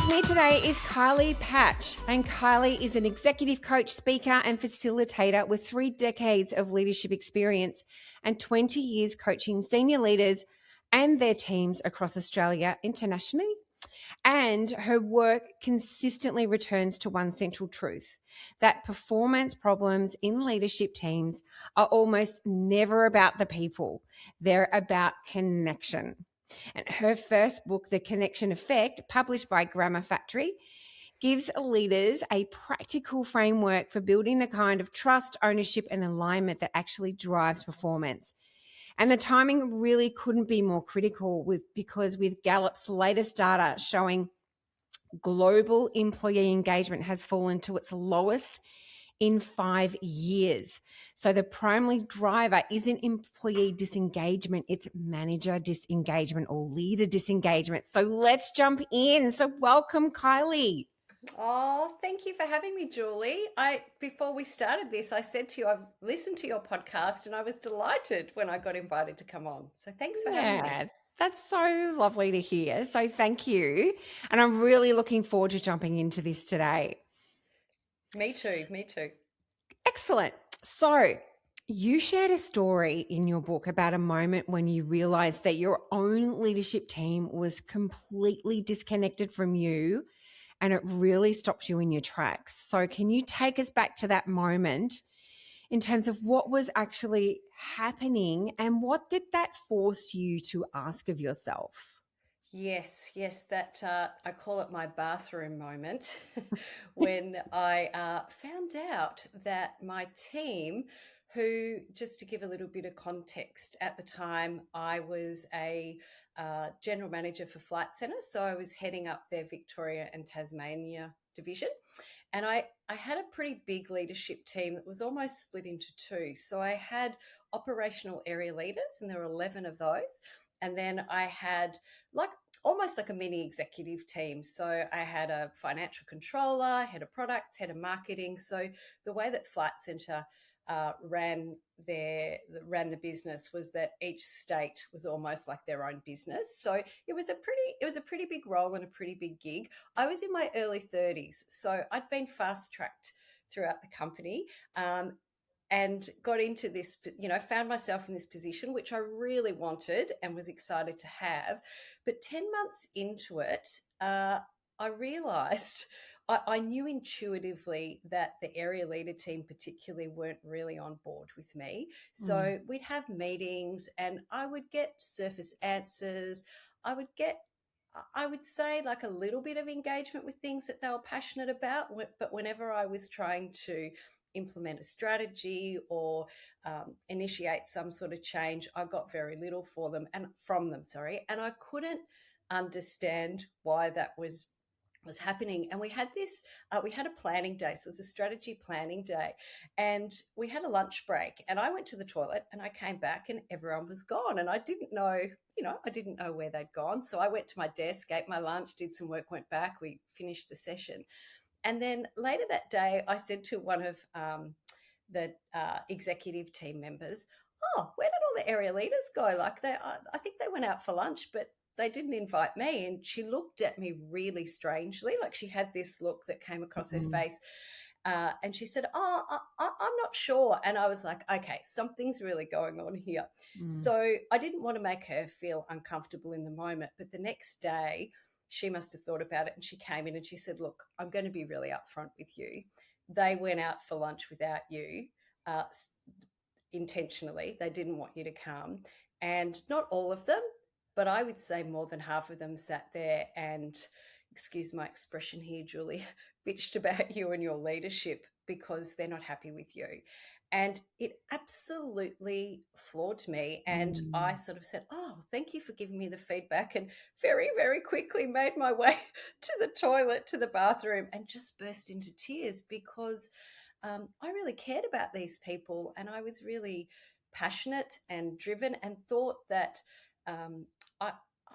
With me today is Kylie Paatsch, and Kylie is an executive coach, speaker, and facilitator with 3 decades of leadership experience and 20 years coaching senior leaders and their teams across Australia internationally. And her work consistently returns to one central truth, that performance problems in leadership teams are almost never about the people. They're about connection. And her first book, The Connection Effect, published by Grammar Factory, gives leaders a practical framework for building the kind of trust, ownership, and alignment that actually drives performance. And the timing really couldn't be more critical because with Gallup's latest data showing global employee engagement has fallen to its lowest in 5 years. So the primary driver isn't employee disengagement, it's manager disengagement or leader disengagement. So let's jump in. So welcome, Kylie. Oh, thank you for having me, Julie. Before we started this, I said to you, I've listened to your podcast and I was delighted when I got invited to come on. So thanks for having me. That's so lovely to hear. So thank you. And I'm really looking forward to jumping into this today. Me too, me too. Excellent. So you shared a story in your book about a moment when you realized that your own leadership team was completely disconnected from you and it really stopped you in your tracks. So can you take us back to that moment in terms of what was actually happening and what did that force you to ask of yourself? Yes, that I call it my bathroom moment when I found out that my team, who, just to give a little bit of context, at the time I was a general manager for Flight Centre, so I was heading up their Victoria and Tasmania division. And I had a pretty big leadership team that was almost split into two. So I had operational area leaders, and there were 11 of those. And then I had like almost like a mini executive team. So I had a financial controller, head of product, head of marketing. So the way that Flight Centre ran the business was that each state was almost like their own business. So it was a pretty big role and a pretty big gig. I was in my early 30s, so I'd been fast tracked throughout the company. And got into this, found myself in this position, which I really wanted and was excited to have. But 10 months into it, I realized I knew intuitively that the area leader team particularly weren't really on board with me. So we'd have meetings and I would get surface answers. I would get, I would say, like a little bit of engagement with things that they were passionate about. But whenever I was trying to implement a strategy or initiate some sort of change, I got very little from them, and I couldn't understand why that was happening. And we had a planning day, so it was a strategy planning day, and we had a lunch break, and I went to the toilet and I came back and everyone was gone, and I didn't know where they'd gone. So I went to my desk, ate my lunch, did some work, went back, we finished the session. And then later that day, I said to one of the executive team members, "Oh, where did all the area leaders go? Like I think they went out for lunch, but they didn't invite me." And she looked at me really strangely, like she had this look that came across her face. And she said, "Oh, I'm not sure." And I was like, okay, something's really going on here. So I didn't want to make her feel uncomfortable in the moment. But the next day, she must have thought about it and she came in and she said, "Look, I'm going to be really upfront with you. They went out for lunch without you uh, intentionally. They didn't want you to come. And not all of them, but I would say more than half of them sat there and, excuse my expression here, Julie, bitched about you and your leadership because they're not happy with you." And it absolutely floored me. And I sort of said, "Oh, thank you for giving me the feedback." And very, very quickly made my way to the toilet, to the bathroom, and just burst into tears because I really cared about these people and I was really passionate and driven and thought that um, I,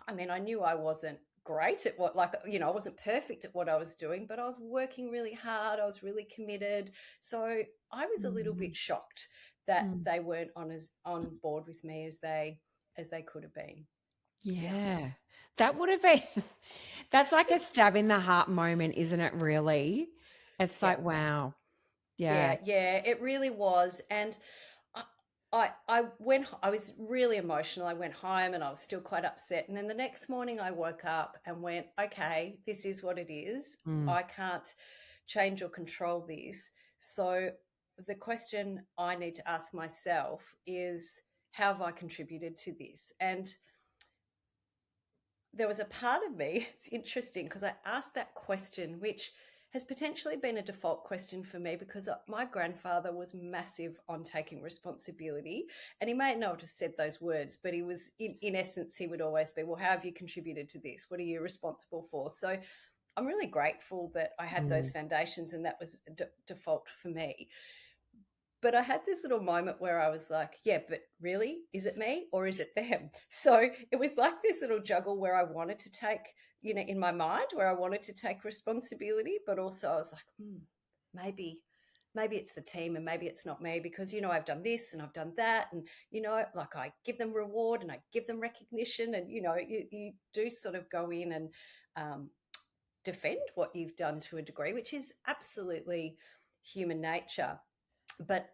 I knew I wasn't great at I wasn't perfect at what I was doing, but I was working really hard. I was really committed. So I was a little bit shocked that they weren't on board with me as they could have been. Yeah. Yeah. That would have been, that's like a stab in the heart moment, isn't it, really? It's Yeah. like, wow. Yeah. Yeah, it really was. And I, I was really emotional. I went home and I was still quite upset. And then the next morning I woke up and went, okay, this is what it is. Mm. I can't change or control this. So the question I need to ask myself is, how have I contributed to this? And there was a part of me, it's interesting because I asked that question, which has potentially been a default question for me because my grandfather was massive on taking responsibility. And he may not have said those words, but he was, in essence, he would always be, well, how have you contributed to this? What are you responsible for? So I'm really grateful that I had those Mm. foundations and that was default for me. But I had this little moment where I was like, yeah, but really, is it me or is it them? So it was like this little juggle where I wanted to take, in my mind, where I wanted to take responsibility, but also I was like, maybe, maybe it's the team and maybe it's not me because, I've done this and I've done that. And, like I give them reward and I give them recognition. And, you do sort of go in and defend what you've done to a degree, which is absolutely human nature. But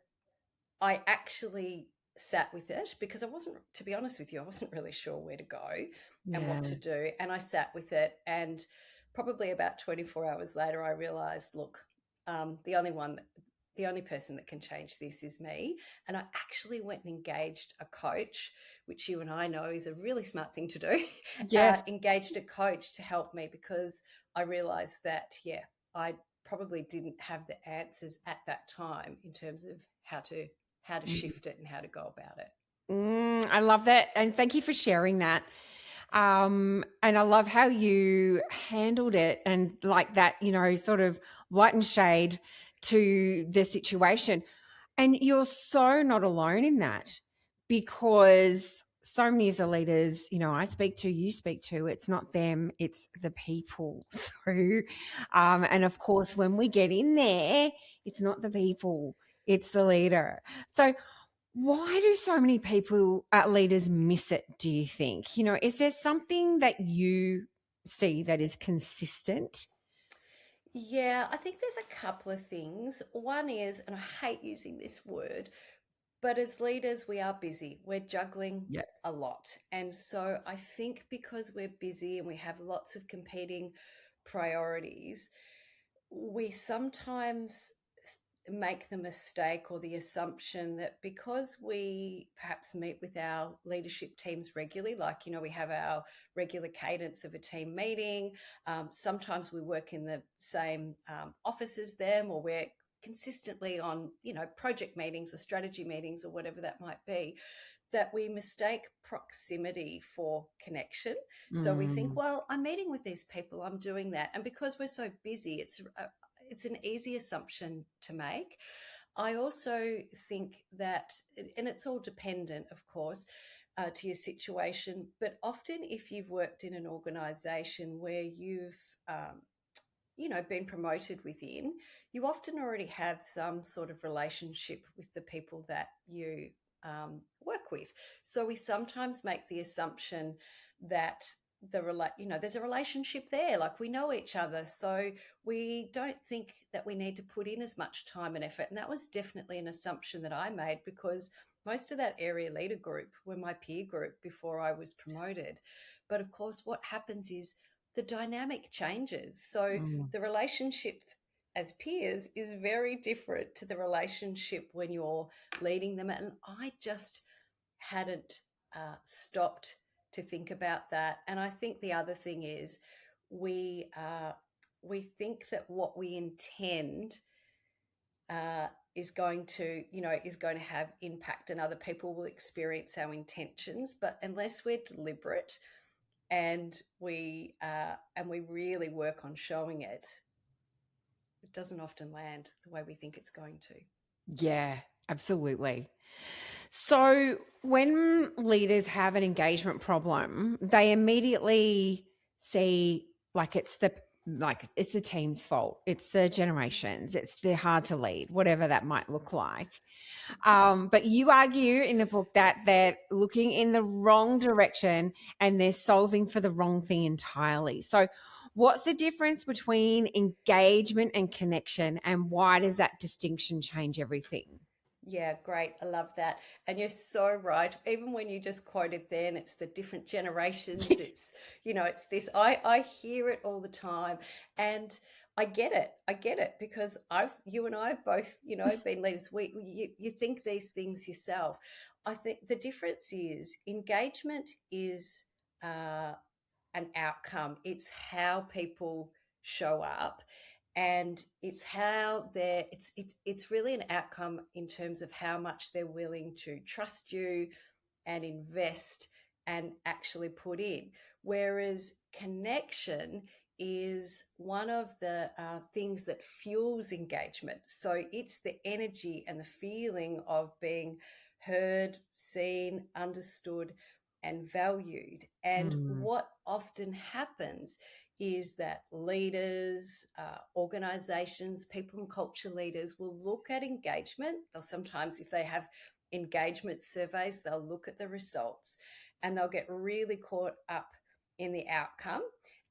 I actually sat with it because I wasn't, to be honest with you, I wasn't really sure where to go and Yeah. what to do. And I sat with it. And probably about 24 hours later, I realized, look, the only person that can change this is me. And I actually went and engaged a coach, which you and I know is a really smart thing to do. Yes. Engaged a coach to help me because I realized that, yeah, I probably didn't have the answers at that time in terms of how to shift it and how to go about it. I love that. And thank you for sharing that. And I love how you handled it and like that, sort of light and shade to the situation. And you're so not alone in that because so many of the leaders, I speak to, you speak to, it's not them, it's the people. So, and of course, when we get in there, it's not the people, it's the leader. So, why do so many people, leaders, miss it, do you think? Is there something that you see that is consistent? Yeah, I think there's a couple of things. One is, and I hate using this word, but as leaders, we are busy. We're juggling Yeah. a lot. And so I think because we're busy and we have lots of competing priorities, we sometimes make the mistake or the assumption that because we perhaps meet with our leadership teams regularly, like, we have our regular cadence of a team meeting, sometimes we work in the same office as them, or we're consistently on, project meetings or strategy meetings or whatever that might be, that we mistake proximity for connection. So we think, Mm. well, I'm meeting with these people, I'm doing that. And because we're so busy, it's an easy assumption to make. I also think that, and it's all dependent, of course, to your situation, but often if you've worked in an organization where you've been promoted within, you often already have some sort of relationship with the people that you work with. So we sometimes make the assumption that there's a relationship there, like we know each other, so we don't think that we need to put in as much time and effort. And that was definitely an assumption that I made because most of that area leader group were my peer group before I was promoted. But of course, what happens is the dynamic changes. So Mm. the relationship as peers is very different to the relationship when you're leading them. And I just hadn't stopped to think about that. And I think the other thing is we think that what we intend is going to have impact, and other people will experience our intentions. But unless we're deliberate and we really work on showing it, it doesn't often land the way we think it's going to. Yeah, absolutely. So when leaders have an engagement problem, they immediately see like it's like it's the team's fault. It's the generations. It's they're hard to lead, whatever that might look like. But you argue in the book that they're looking in the wrong direction and they're solving for the wrong thing entirely. So what's the difference between engagement and connection, and why does that distinction change everything? Yeah, great. I love that. And you're so right. Even when you just quoted then, it's the different generations. It's, it's this. I hear it all the time. And I get it. I get it because you and I both, been leaders. You think these things yourself. I think the difference is engagement is uh, an outcome. It's how people show up, and it's how it's really an outcome in terms of how much they're willing to trust you and invest and actually put in. Whereas connection is one of the things that fuels engagement. So it's the energy and the feeling of being heard, seen, understood, and valued. And Mm, what often happens is that leaders, organizations, people and culture leaders will look at engagement. They'll sometimes, if they have engagement surveys, they'll look at the results and they'll get really caught up in the outcome.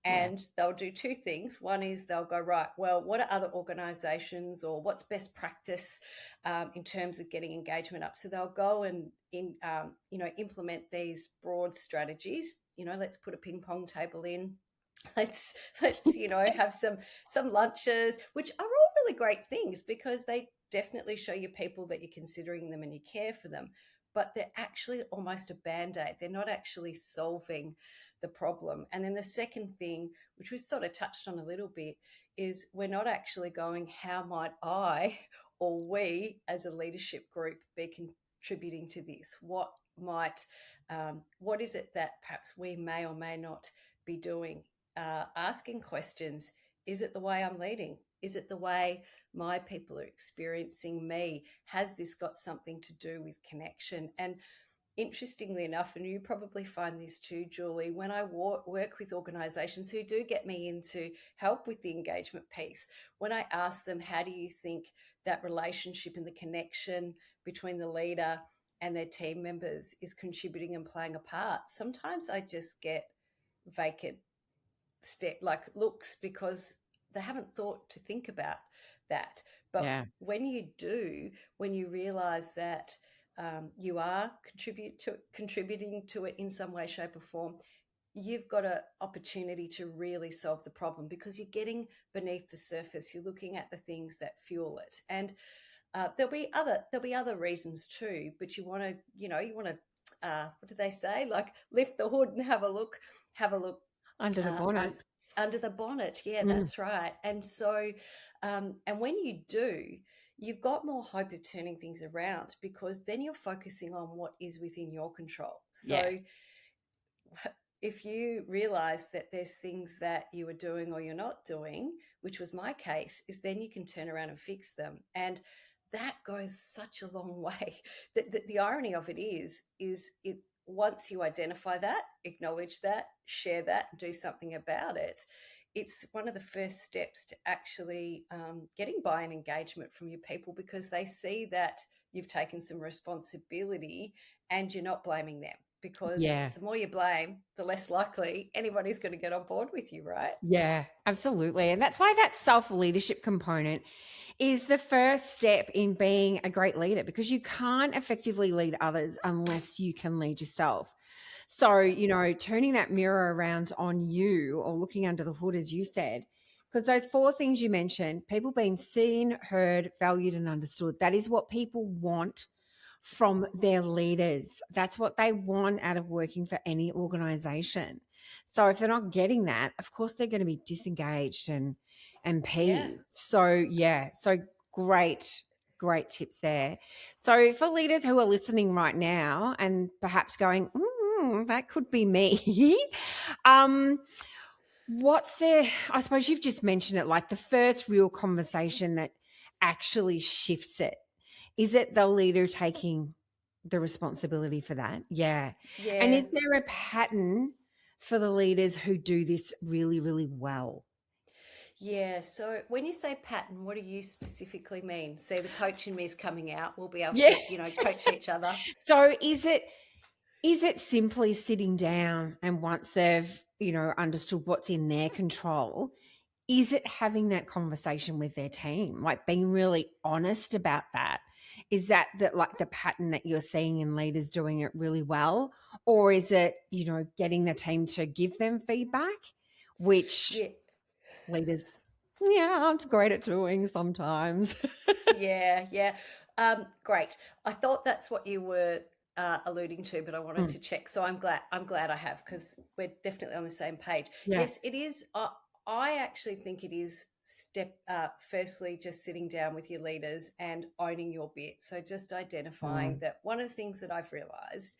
yeah. And they'll do two things. One is they'll go, right, well, what are other organizations or what's best practice in terms of getting engagement up? So they'll go and implement these broad strategies. Let's put a ping pong table in. Let's have some lunches, which are all really great things because they definitely show your people that you're considering them and you care for them, but they're actually almost a band-aid. They're not actually solving the problem. And then the second thing, which we sort of touched on a little bit, is we're not actually going, how might I or we as a leadership group be contributing to this? What is it that perhaps we may or may not be doing? Asking questions. Is it the way I'm leading? Is it the way my people are experiencing me? Has this got something to do with connection? And interestingly enough, and you probably find this too, Julie, when I work with organizations who do get me in to help with the engagement piece, when I ask them, how do you think that relationship and the connection between the leader and their team members is contributing and playing a part? Sometimes I just get vacant like looks because they haven't thought to think about that. But Yeah. when you do, when you realize that you are contributing to it in some way, shape, or form, you've got an opportunity to really solve the problem because you're getting beneath the surface. You're looking at the things that fuel it, and there'll be other reasons too. But you want to what do they say? Like lift the hood and have a look Under the uh, bonnet. un- under the bonnet. Yeah, Mm, that's right. And so, and when you do, you've got more hope of turning things around because then you're focusing on what is within your control. yeah. So if you realize that there's things that you are doing or you're not doing, which was my case, is then you can turn around and fix them. And that goes such a long way. The irony of it is it once you identify that, acknowledge that, share that, do something about it, it's one of the first steps to actually getting buy-in engagement from your people because they see that you've taken some responsibility and you're not blaming them because Yeah. the more you blame, the less likely anybody's going to get on board with you, right? Yeah, absolutely. And that's why that self leadership component is the first step in being a great leader because you can't effectively lead others unless you can lead yourself. So, turning that mirror around on you or looking under the hood, as you said, because those four things you mentioned, people being seen, heard, valued, and understood, that is what people want from their leaders. That's what they want out of working for any organization. So if they're not getting that, of course they're going to be disengaged and Yeah. peeved. So yeah, so great tips there. So for leaders who are listening right now and perhaps going, that could be me. um, what's the? I suppose you've just mentioned it, like the first real conversation that actually shifts it. Is it the leader taking the responsibility for that? Yeah. And Yeah. is there a pattern for the leaders who do this really, really well? Yeah. So when you say pattern, what do you specifically mean? See, the coach in me is coming out. We'll be able Yeah. to, coach each other. So is it simply sitting down and once they've, understood what's in their control, is it having that conversation with their team, like being really honest about that? Is that like the pattern that you're seeing in leaders doing it really well? Or is it, getting the team to give them feedback, which Yeah. leaders, yeah, aren't great at doing sometimes? Yeah. Yeah. Great. I thought that's what you were alluding to, but I wanted Mm, to check. So I'm glad. I'm glad I have, because we're definitely on the same page. yeah. Yes, it is. I actually think it is firstly just sitting down with your leaders and owning your bit. So just identifying Mm, that one of the things that I've realized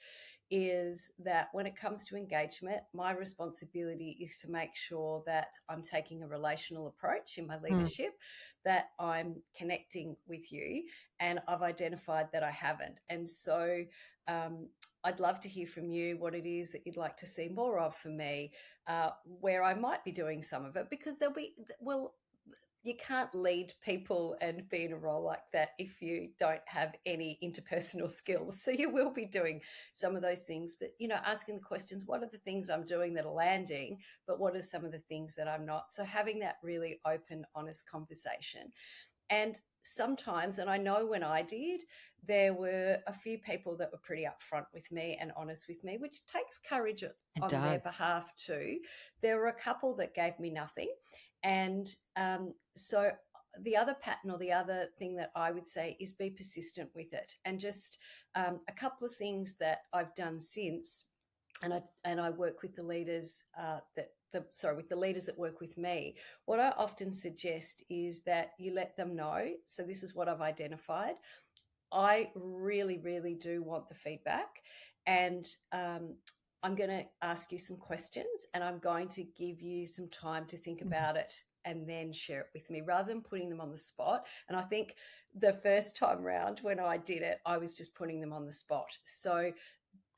is that when it comes to engagement, my responsibility is to make sure that I'm taking a relational approach in my mm, leadership, that I'm connecting with you, and I've identified that I haven't. And so um, I'd love to hear from you what it is that you'd like to see more of for me, where I might be doing some of it, because well, you can't lead people and be in a role like that if you don't have any interpersonal skills. So you will be doing some of those things, but asking the questions, what are the things I'm doing that are landing, but what are some of the things that I'm not? So having that really open, honest conversation. And sometimes, and I know when I did, there were a few people that were pretty upfront with me and honest with me, which takes courage it on their does. behalf too. There were a couple that gave me nothing. And so the other pattern, or the other thing that I would say, is be persistent with it. And just a couple of things that I've done since, and I work with the leaders with the leaders that work with me. What I often suggest is that you let them know. So this is what I've identified. I really, really do want the feedback, and I'm going to ask you some questions, and I'm going to give you some time to think Mm, about it and then share it with me, rather than putting them on the spot. And I think the first time round when I did it, I was just putting them on the spot. So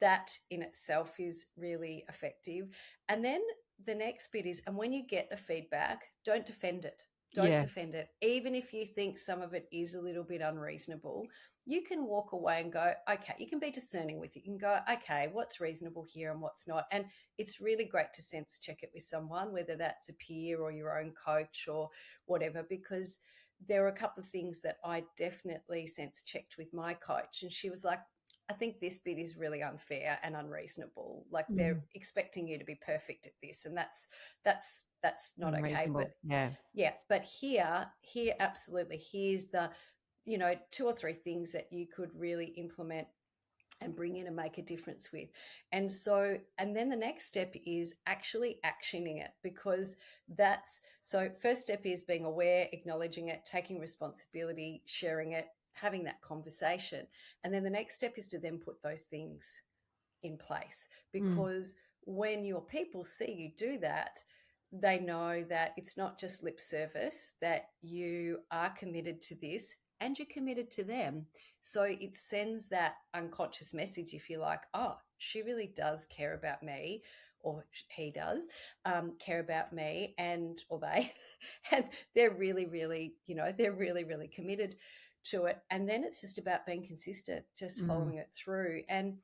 that in itself is really effective. And then the next bit is, and when you get the feedback, don't defend it. Don't yeah. defend it. Even if you think some of it is a little bit unreasonable, you can walk away and go, okay, you can be discerning with it. You can go, okay, what's reasonable here and what's not. And it's really great to sense check it with someone, whether that's a peer or your own coach or whatever, because there are a couple of things that I definitely sense checked with my coach. And she was like, I think this bit is really unfair and unreasonable. Like, they're Mm, expecting you to be perfect at this, and that's not okay. But unreasonable. Yeah. yeah, but here absolutely. Here's the, two or three things that you could really implement and bring in and make a difference with. And then the next step is actually actioning it, because first step is being aware, acknowledging it, taking responsibility, sharing it, having that conversation. And then the next step is to then put those things in place, Mm, because when your people see you do that, they know that it's not just lip service, that you are committed to this and you're committed to them. So it sends that unconscious message, if you like, oh, she really does care about me, or he does care about me, and or they, and they're really, really, they're really, really committed to it. And then it's just about being consistent, just mm, following it through. And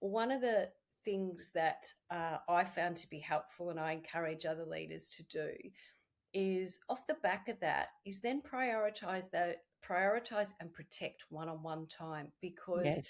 one of the things that I found to be helpful, and I encourage other leaders to do, is off the back of that, is then prioritize and protect one-on-one time, because yes.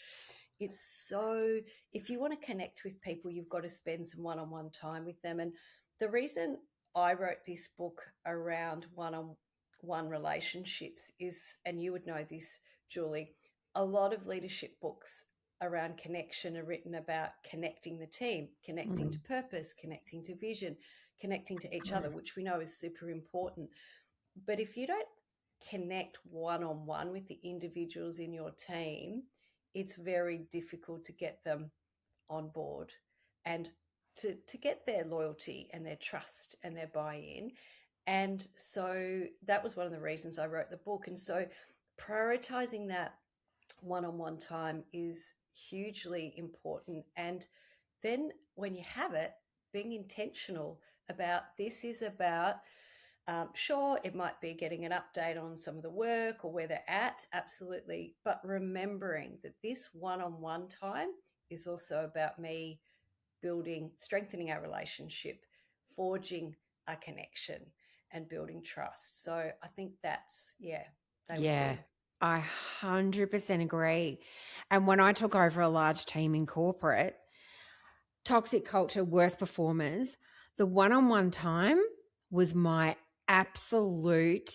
it's so, if you want to connect with people, you've got to spend some one-on-one time with them. And the reason I wrote this book around one-on-one relationships is, and you would know this, Julie, a lot of leadership books around connection are written about connecting the team, connecting to Mm, purpose, connecting to vision, connecting to each mm, other, which we know is super important. But if you don't connect one on one with the individuals in your team, it's very difficult to get them on board, and to get their loyalty and their trust and their buy in. And so that was one of the reasons I wrote the book. And so prioritizing that one on one time is hugely important. And then when you have it, being intentional about, this is about Sure, it might be getting an update on some of the work or where they're at, absolutely. But remembering that this one on one time is also about me building, strengthening our relationship, forging a connection, and building trust. So I think that's, yeah, they would Yeah, be. I 100% agree. And when I took over a large team in corporate, toxic culture, worst performers, the one on one time was my absolute,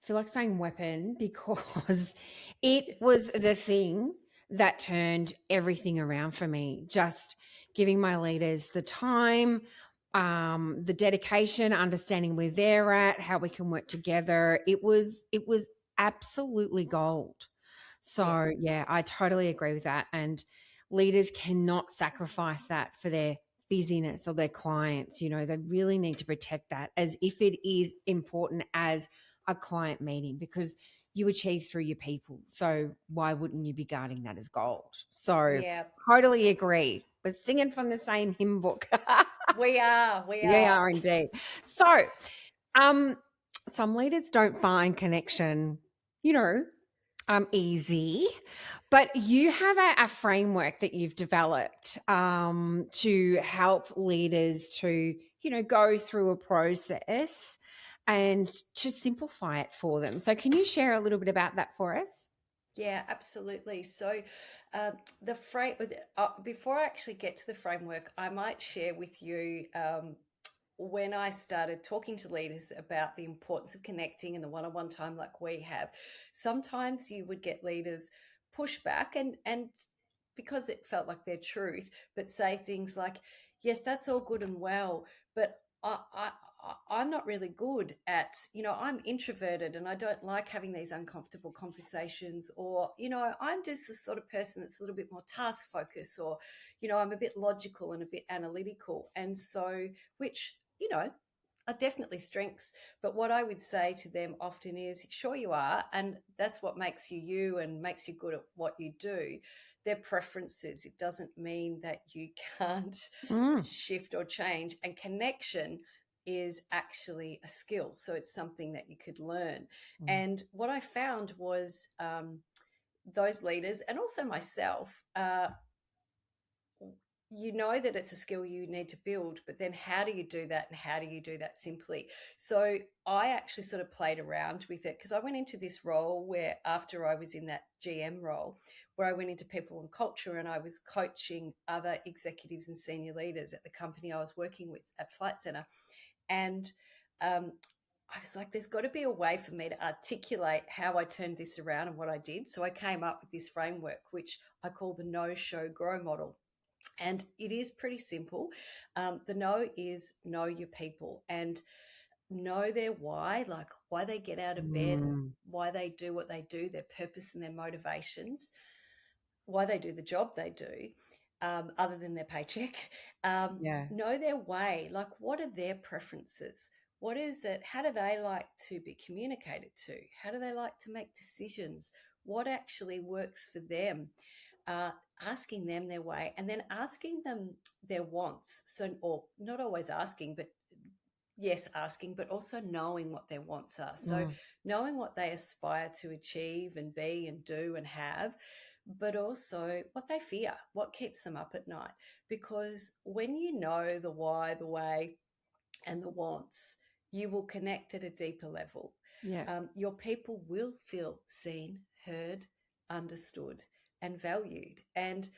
I feel like saying weapon, because it was the thing that turned everything around for me. Just giving my leaders the time, the dedication, understanding where they're at, how we can work together. It was absolutely gold. Yeah. So yeah, I totally agree with that. And leaders cannot sacrifice that for their busyness or their clients. You know, they really need to protect that as if it is important as a client meeting, because you achieve through your people. So why wouldn't you be guarding that as gold? So Yeah, totally agree. We're singing from the same hymn book. we are. We We are. are indeed. So um, some leaders don't find connection, you know, easy, but you have a framework that you've developed to help leaders to, you know, go through a process and to simplify it for them. So can you share a little bit about that for us? Yeah, absolutely. So, the frame before I actually get to the framework, I might share with you when I started talking to leaders about the importance of connecting and the one-on-one time like we have. Sometimes you would get leaders push back and because it felt like their truth, but say things like, "Yes, that's all good and well, but I'm not really good at, I'm introverted and I don't like having these uncomfortable conversations, or, I'm just the sort of person that's a little bit more task focused, or, I'm a bit logical and a bit analytical." And so, which, are definitely strengths. But what I would say to them often is, sure, you are. And that's what makes you you and makes you good at what you do. They're preferences. It doesn't mean that you can't Mm, shift or change. And connection is actually a skill. So it's something that you could learn. mm, And what I found was those leaders and also myself, you know that it's a skill you need to build, but then how do you do that, and how do you do that simply? So I actually sort of played around with it, because I went into this role where, after I was in that GM role, where I went into people and culture, and I was coaching other executives and senior leaders at the company I was working with at Flight Centre. And um, I was like, there's got to be a way for me to articulate how I turned this around and what I did. So I came up with this framework, which I call the no, show, grow model. And it is pretty simple. The know is know your people and know their why, like why they get out of bed, mm. why they do what they do, their purpose and their motivations, why they do the job they do, other than their paycheck. Yeah. Know their way, like what are their preferences? What is it? How do they like to be communicated to? How do they like to make decisions? What actually works for them? uh, Asking them their way, and then asking them their wants. So, or not always asking, but yes, asking, but also knowing what their wants are. So, Mm, knowing what they aspire to achieve and be and do and have, but also what they fear, what keeps them up at night. Because when you know the why, the way, and the wants, you will connect at a deeper level. yeah. Your people will feel seen, heard, understood, and valued. And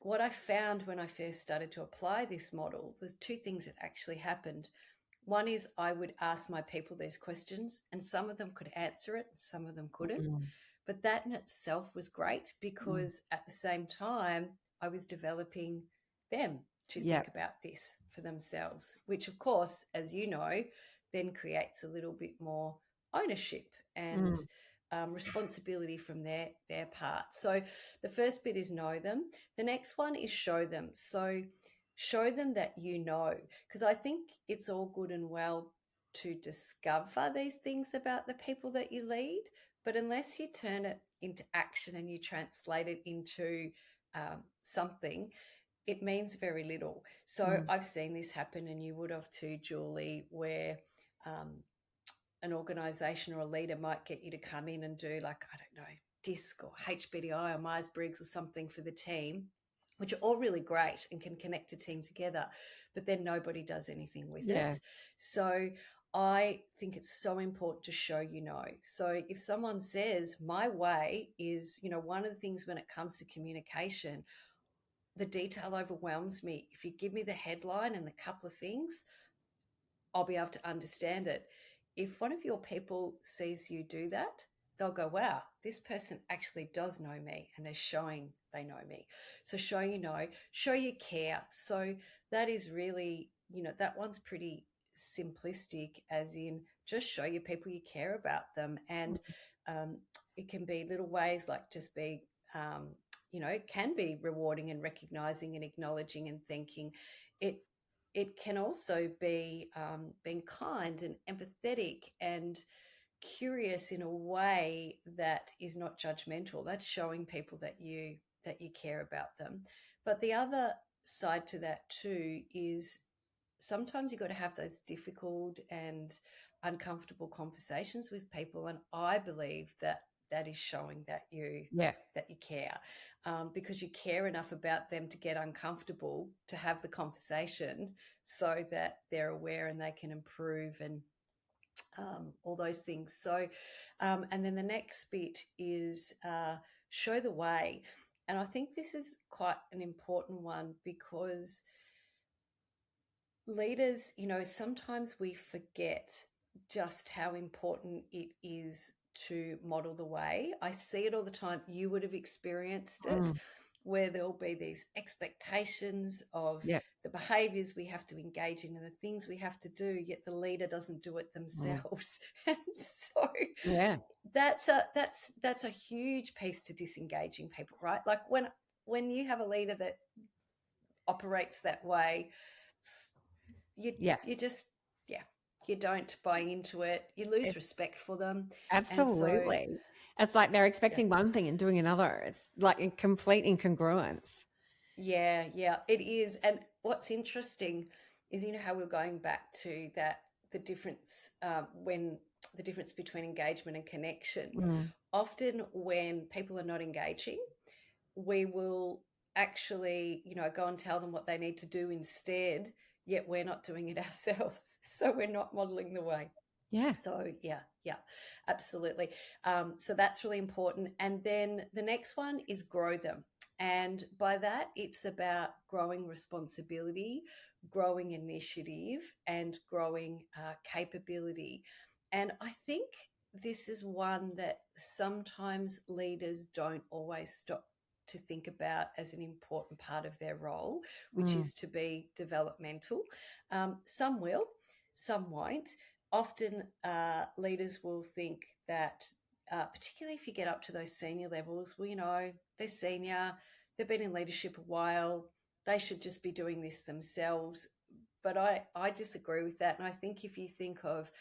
what I found when I first started to apply this model, there's two things that actually happened. One is I would ask my people these questions, and some of them could answer it, some of them couldn't. Mm, But that in itself was great, mm. because at the same time, I was developing them to Yeah. think about this for themselves, which, of course, as you know, then creates a little bit more ownership and Mm, responsibility from their part. So the first bit is know them. The next one is show them. So show them that you know, because I think it's all good and well to discover these things about the people that you lead, but unless you turn it into action and you translate it into something, it means very little. So mm, I've seen this happen, and you would have too, Julie, where an organization or a leader might get you to come in and do, like, I don't know, DISC or HBDI or Myers-Briggs or something for the team, which are all really great and can connect a team together, but then nobody does anything with Yeah. it. So I think it's so important to show, So if someone says my way is, one of the things when it comes to communication, the detail overwhelms me. If you give me the headline and the couple of things, I'll be able to understand it. If one of your people sees you do that, they'll go, wow, this person actually does know me, and they're showing they know me. So show show you care. So that is really, that one's pretty simplistic, as in just show your people you care about them. And um, it can be little ways, like just be, it can be rewarding and recognizing and acknowledging and thanking. It can also be being kind and empathetic and curious in a way that is not judgmental. That's showing people that you care about them. But the other side to that too is sometimes you've got to have those difficult and uncomfortable conversations with people, and I believe that is showing Yeah. that you care, because you care enough about them to get uncomfortable to have the conversation, so that they're aware and they can improve, and all those things. So, and then the next bit is show the way. And I think this is quite an important one, because leaders, sometimes we forget just how important it is to model the way. I see it all the time. You would have experienced it, Mm. where there'll be these expectations of Yeah. the behaviors we have to engage in and the things we have to do, yet the leader doesn't do it Mm. themselves. And so Yeah. that's a huge piece to disengaging people, right? Like when you have a leader that operates that way, you Yeah. you just, yeah, you don't buy into it, you lose respect for them. And so Absolutely. It's like they're yeah, expecting one thing and doing another. It's like a complete incongruence. yeah, it is. And what's interesting is, how we're going back to that, the difference, when the difference between engagement and connection. Mm. Often when people are not engaging, we will actually, go and tell them what they need to do instead, yet we're not doing it ourselves. So we're not modeling the way. Yeah. So yeah, absolutely. So that's really important. And then the next one is grow them. And by that, it's about growing responsibility, growing initiative, and growing capability. And I think this is one that sometimes leaders don't always stop to think about as an important part of their role, which Mm. is to be developmental. Some will, some won't. Often leaders will think that, particularly if you get up to those senior levels, well, they're senior, they've been in leadership a while, they should just be doing this themselves. But I disagree with that. And I think if you think of,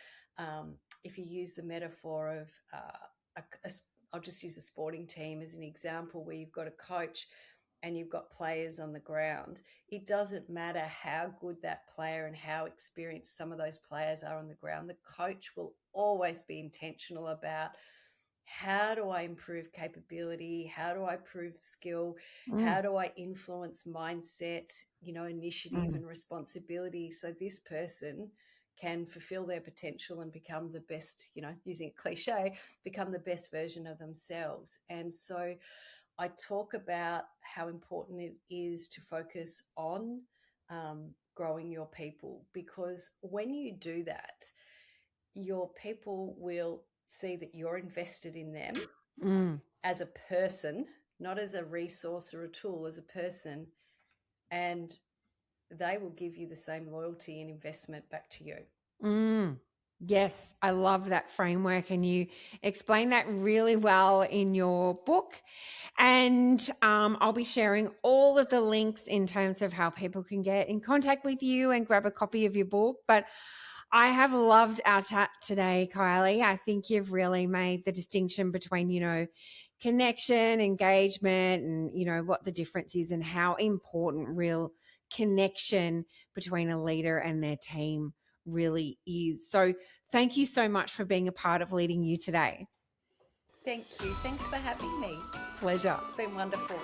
if you use the metaphor of, I'll just use a sporting team as an example, where you've got a coach and you've got players on the ground, it doesn't matter how good that player and how experienced some of those players are on the ground. The coach will always be intentional about, how do I improve capability? How do I improve skill? Mm. How do I influence mindset, initiative Mm. and responsibility, so this person can fulfill their potential and become the best, using a cliche, become the best version of themselves. And so I talk about how important it is to focus on growing your people, because when you do that, your people will see that you're invested in them Mm. as a person, not as a resource or a tool, as a person, and they will give you the same loyalty and investment back to you. Mm. Yes, I love that framework, and you explain that really well in your book. And I'll be sharing all of the links in terms of how people can get in contact with you and grab a copy of your book. But I have loved our chat today, Kylie. I think you've really made the distinction between, connection, engagement, and, what the difference is and how important real connection between a leader and their team really is. So thank you so much for being a part of Leading You today. Thank you. Thanks for having me. Pleasure. It's been wonderful.